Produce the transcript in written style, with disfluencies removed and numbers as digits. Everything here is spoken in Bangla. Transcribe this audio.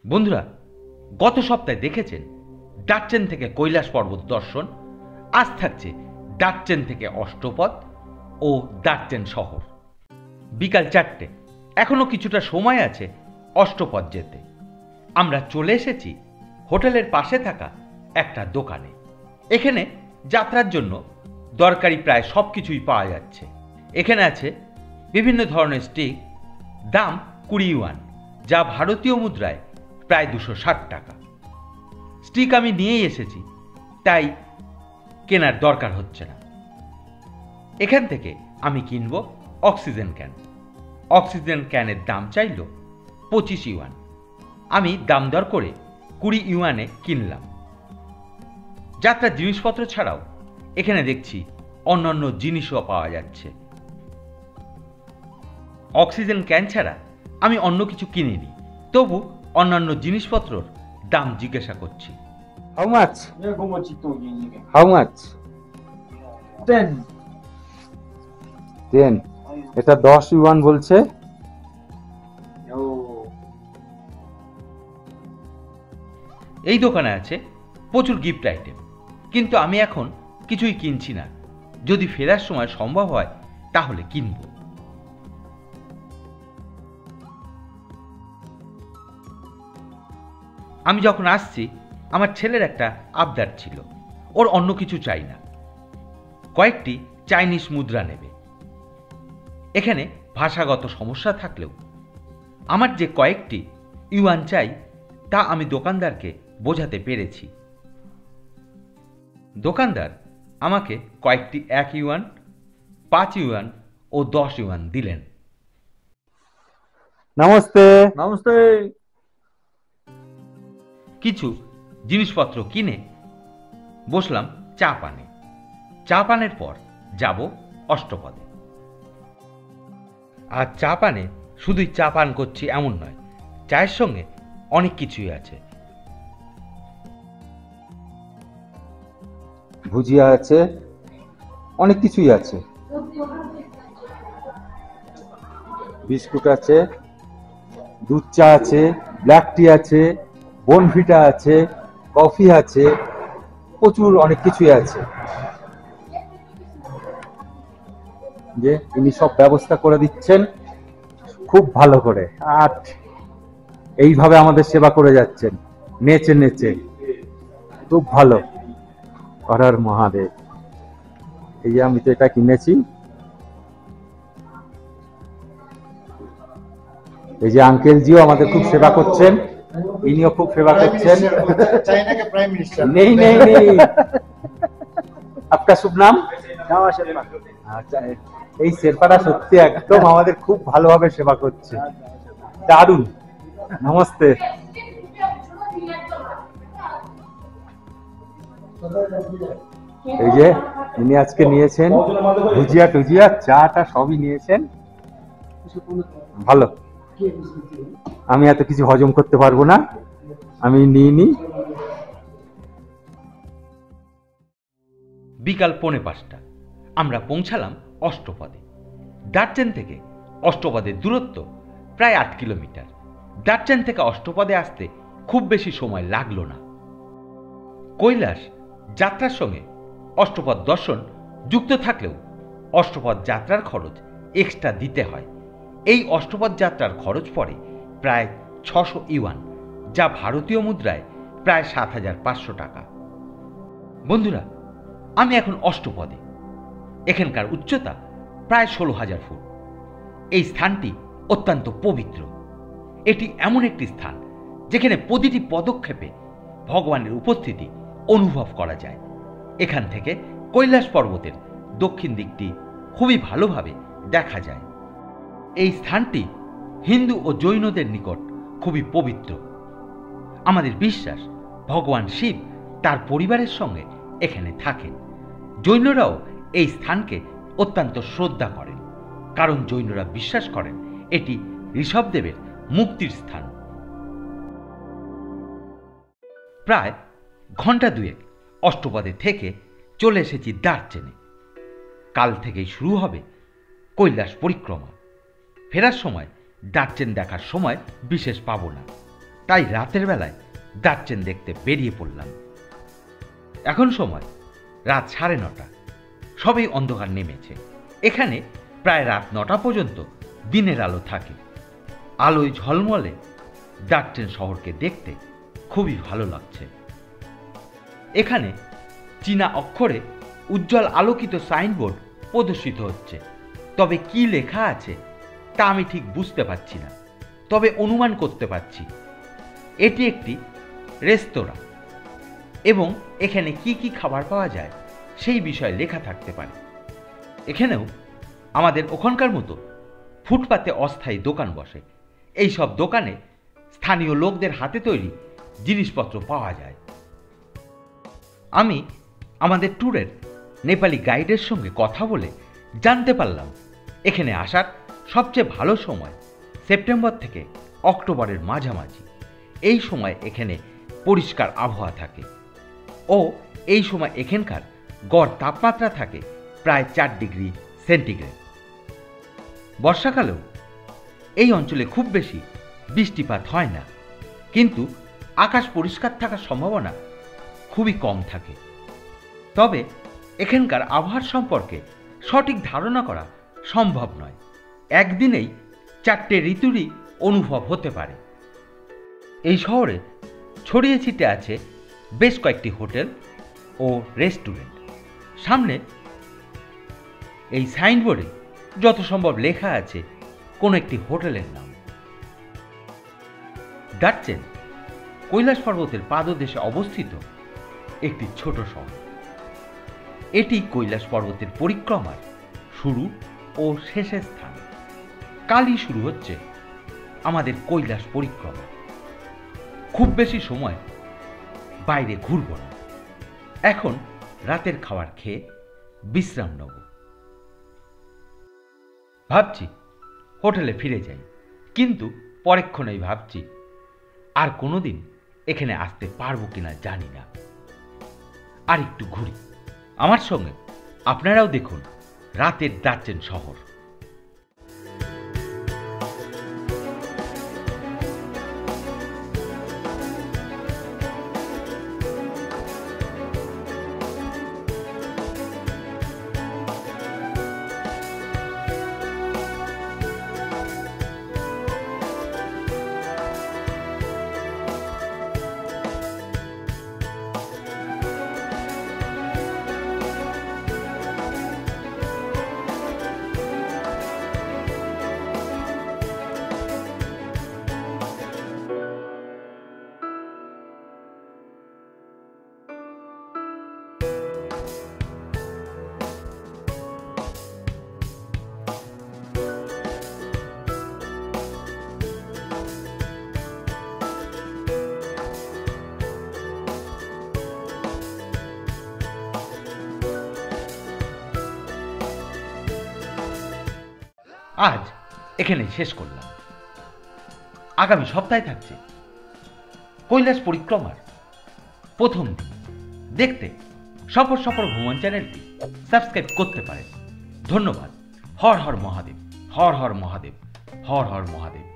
বন্ধুরা, গত সপ্তাহে দেখেছেন ডারচেন থেকে কৈলাস পর্বত দর্শন। আজ থাকছে ডারচেন থেকে অষ্টপদ ও ডারচেন শহর। বিকাল 4টে, এখনো কিছুটা সময় আছে অষ্টপদ যেতে। আমরা চলে এসেছি হোটেলের পাশে থাকা একটা দোকানে। এখানে যাত্রার জন্য দরকারি প্রায় সব কিছুই পাওয়া যাচ্ছে। এখানে আছে বিভিন্ন ধরনের স্টিক, দাম 20 ইউয়ান, যা ভারতীয় মুদ্রায় প্রায় 260 টাকা। স্টিক আমি নিয়েই এসেছি, তাই কেনার দরকার হচ্ছে না। এখান থেকে আমি কিনব অক্সিজেন ক্যান। অক্সিজেন ক্যানের দাম চাইল 25 ইউয়ান। আমি দাম দর করে 20 ইউয়ানে কিনলাম। যাত্রার জিনিসপত্র ছাড়াও এখানে দেখছি অন্যান্য জিনিসও পাওয়া যাচ্ছে। অক্সিজেন ক্যান ছাড়া আমি অন্য কিছু কিনিনি, তবু অন্যান্য জিনিসপত্রর দাম জিজ্ঞাসা করছি। How much? How much? 10. 10. এটা 10 ইউয়ান বলছে। এই দোকানে আছে প্রচুর গিফট আইটেম, কিন্তু আমি এখন কিছুই কিনছি না। যদি ফেরার সময় সম্ভব হয় তাহলে কিনব। আমি যখন আসছি আমার ছেলের একটা আবদার ছিল, ওর অন্য কিছু চাই না, কয়েকটি চাইনিজ মুদ্রা নেবে। এখানে ভাষাগত সমস্যা থাকলেও আমার যে কয়েকটি ইউয়ান চাই তা আমি দোকানদারকে বোঝাতে পেরেছি। দোকানদার আমাকে কয়েকটি 1 ইউয়ান, 5 ইউয়ান ও 10 ইউয়ান দিলেন। নমস্তে। Namaste. কিছু জিনিসপত্র কিনে বসলাম চা পানে। চা পানের পর যাব অষ্টপদে। আর চা পানে শুধুই চা পান করছি এমন নয়, চায়ের সঙ্গে অনেক কিছুই আছে। ভুজিয়া আছে, অনেক কিছুই আছে। বিস্কুট আছে, দুধ চা আছে, ব্ল্যাক টি আছে, বনভিটা আছে, কফি আছে, প্রচুর অনেক কিছুই আছে। যে ইনি সব ব্যবস্থা করে দিচ্ছেন খুব ভালো করে, আর এইভাবে আমাদের সেবা করে যাচ্ছেন নেচে নেচে। খুব ভালো। হর হর মহাদেব। এই যে আমি তো এটা কিনেছি। এই যে আঙ্কেলজিও আমাদের খুব সেবা করছেন, ইনিও খুব সেবা করছেন। चाइना के प्राइम मिनिस्टर। নেই নেই নেই। আপনার শুভ নাম? जावा शर्मा। আচ্ছা, এই শেরপাটা সত্যি একদম আমাদের খুব ভালোভাবে সেবা করছে, দারুণ। নমস্তে। এই যে ইনি আজকে নিয়েছেন ভুজিয়া টুজিয়া, চাটা সবই নিয়েছেন। ভালো। আমি এত কিছু হজম করতে পারবো না, আমি নিইনি। বিকাল 4:45 আমরা পৌঁছালাম অষ্টপদে। ডারচেন থেকে অষ্টপদের দূরত্ব প্রায় 8 কিলোমিটার। ডারচেন থেকে অষ্টপদে আসতে খুব বেশি সময় লাগলো না। কৈলাস যাত্রার সঙ্গে অষ্টপদ দর্শন যুক্ত থাকলেও অষ্টপদ যাত্রার খরচ এক্সট্রা দিতে হয়। এই অষ্টপদ যাত্রার খরচ পড়ে প্রায় 600 ইউয়ান, যা ভারতীয় মুদ্রায় প্রায় 7,500 টাকা। বন্ধুরা, আমি এখন অষ্টপদে। এখানকার উচ্চতা প্রায় 16,000 ফুট। এই স্থানটি অত্যন্ত পবিত্র। এটি এমন একটি স্থান যেখানে প্রতিটি পদক্ষেপে ভগবানের উপস্থিতি অনুভব করা যায়। এখান থেকে কৈলাস পর্বতের দক্ষিণ দিকটি খুবই ভালোভাবে দেখা যায়। এই স্থানটি হিন্দু ও জৈনদের নিকট খুবই পবিত্র। আমাদের বিশ্বাস ভগবান শিব তার পরিবারের সঙ্গে এখানে থাকেন। জৈনরাও এই স্থানকে অত্যন্ত শ্রদ্ধা করেন, কারণ জৈনরা বিশ্বাস করেন এটি ঋষভদেবের মুক্তির স্থান। প্রায় ঘন্টা 2 অষ্টপদে থেকে চলে এসেছি ডারচেনে। কাল থেকেই শুরু হবে কৈলাস পরিক্রমা। ফেরার সময় ডারচেন দেখার সময় বিশেষ পাব না। তাই রাতের বেলায় দার্চেন দেখতে বেরিয়ে পড়লাম। এখন সময় রাত 9:30। সবই অন্ধকার নেমেছে। এখানে প্রায় রাত 9টা পর্যন্ত দিনের আলো থাকে। আলোয় ঝলমলে দার্চেন শহরকে দেখতে খুবই ভালো লাগছে। এখানে চীনা অক্ষরে উজ্জ্বল আলোকিত সাইনবোর্ড প্রদর্শিত হচ্ছে, তবে কি লেখা আছে তা আমি ঠিক বুঝতে পারছি না, তবে অনুমান করতে পারছি এটি একটি রেস্তোরাঁ এবং এখানে কি কি খাবার পাওয়া যায় সেই বিষয়ে লেখা থাকতে পারে। এখানেও আমাদের ওখানকার মতো ফুটপাতে অস্থায়ী দোকান বসে। এই সব দোকানে স্থানীয় লোকদের হাতে তৈরি জিনিসপত্র পাওয়া যায়। আমি আমাদের ট্যুরের নেপালি গাইডের সঙ্গে কথা বলে জানতে পারলাম এখানে আসার সবচেয়ে ভালো সময় সেপ্টেম্বর থেকে অক্টোবরের মাঝামাঝি। এই সময় এখানে পরিষ্কার আবহাওয়া থাকে ও এই সময় এখানকার গড় তাপমাত্রা থাকে প্রায় 4 ডিগ্রি সেন্টিগ্রেড। বর্ষাকালেও এই অঞ্চলে খুব বেশি বৃষ্টিপাত হয় না, কিন্তু আকাশ পরিষ্কার থাকার সম্ভাবনা খুবই কম থাকে। তবে এখানকার আবহাওয়ার সম্পর্কে সঠিক ধারণা করা সম্ভব নয়। একদিনেই 4টে ঋতুরই অনুভব হতে পারে। এই শহরে ছড়িয়ে ছিটে আছে বেশ কয়েকটি হোটেল ও রেস্টুরেন্ট। সামনে এই সাইনবোর্ডে যত সম্ভব লেখা আছে কোনো একটি হোটেলের নাম। দার্চেন কৈলাস পর্বতের পাদদেশে অবস্থিত একটি ছোট শহর। এটি কৈলাস পর্বতের পরিক্রমার শুরু ও শেষের স্থান। কালই শুরু হচ্ছে আমাদের কৈলাস পরিক্রমা। খুব বেশি সময় বাইরে ঘুরব না, এখন রাতের খাবার খেয়ে বিশ্রাম নেব। ভাবছি হোটেলে ফিরে যাই, কিন্তু পরেক্ষণেই ভাবছি আর কোনোদিন এখানে আসতে পারবো কিনা জানি না। আর একটু ঘুরি। আমার সঙ্গে আপনারাও দেখুন রাতের দার্চেন শহর। আজ এখানে শেষ করলাম। আগামী সপ্তাহে থাকছে কৈলাস পরিক্রমার প্রথম দিন। দেখতে সফর সফর ভ্রমণ চ্যানেলটি সাবস্ক্রাইব করতে পারেন। ধন্যবাদ। হর হর মহাদেব, হর হর মহাদেব, হর হর মহাদেব।